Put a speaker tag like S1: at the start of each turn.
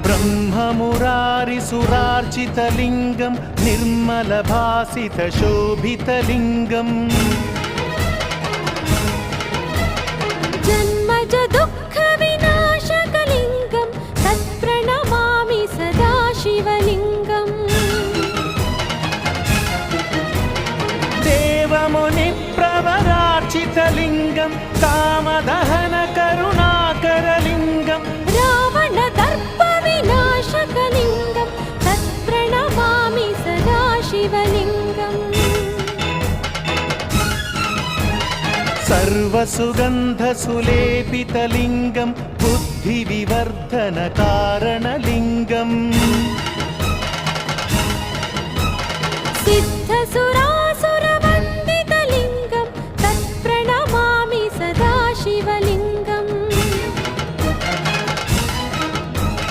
S1: ब्रह्ममुरारिसुरार्चितलिङ्गं निर्मलभासितशोभितलिङ्गम्
S2: जन्मज दुःखविनाशकलिङ्गं तत्प्रणमामि सदा शिवलिङ्गम्
S1: देवमुनिप्रवरार्चितलिङ्गं कामदहनकरुणाकरलिङ्गं
S2: रावणदर्पविनाशकलिङ्गं तत्प्रणमामि सदा शिवलिङ्गम्
S1: सर्वसुगन्धसुलेपितलिङ्गं बुद्धिविवर्धनकारणलिङ्गम्
S2: सिद्धसुरा